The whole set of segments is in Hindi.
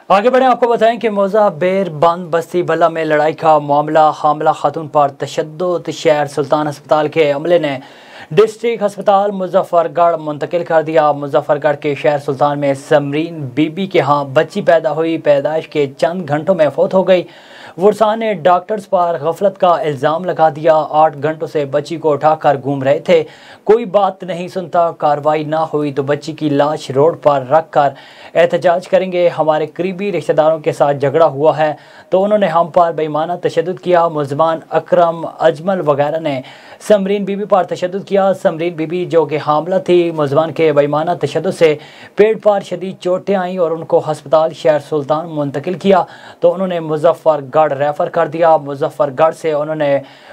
आगे बढ़े आपको बताएं कि मौजा बेर बंद बस्ती बल्ला में लड़ाई का मामला हामला खातून पर तशद्दुद शहर सुल्तान अस्पताल के अमले ने डिस्ट्रिक्ट अस्पताल मुजफ्फरगढ़ मुंतकिल कर दिया। मुजफ्फरगढ़ के शहर सुल्तान में समरीन बीबी के यहाँ बच्ची पैदा हुई, पैदाइश के चंद घंटों में फौत हो गई। वर्षान ने डॉक्टर्स पर गफलत का इल्ज़ाम लगा दिया। 8 घंटों से बच्ची को उठाकर घूम रहे थे, कोई बात नहीं सुनता। कार्रवाई ना हुई तो बच्ची की लाश रोड पर रख कर एहतजाज करेंगे। हमारे करीबी रिश्तेदारों के साथ झगड़ा हुआ है तो उन्होंने हम पर बेईमाना तशद्दुद किया। मुलज़मान अकरम अजमल वगैरह ने समरीन बीबी पर तशद्दुद किया। समरीन बीबी जो कि हामला थी, मुलज़मान के बेईमाना तशद्दुद से पेट पर शदीद चोटें आईं और उनको हस्पताल शहर सुल्तान मुंतकिल किया तो उन्होंने मुजफ्फरगढ़ रेफ़र कर दिया। मुजफ्फरगढ़ से उन्होंने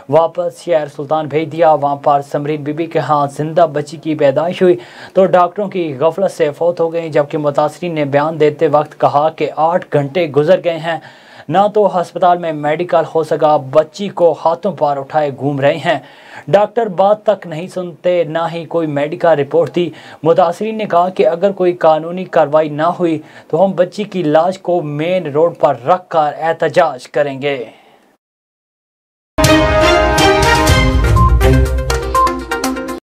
वापस शहर सुल्तान भेज दिया। वहाँ पर समरीन बीबी के यहाँ जिंदा बच्ची की पैदाइश हुई तो डॉक्टरों की गफलत से फौत हो गई। जबकि मुतासरीन ने बयान देते वक्त कहा कि 8 घंटे गुजर गए हैं, ना तो अस्पताल में मेडिकल हो सका, बच्ची को हाथों पर उठाए घूम रहे हैं, डॉक्टर बात तक नहीं सुनते, ना ही कोई मेडिकल रिपोर्ट दी। मुतासरीन ने कहा कि अगर कोई कानूनी कार्रवाई ना हुई तो हम बच्ची की लाश को मेन रोड पर रख कर एहतजाज करेंगे।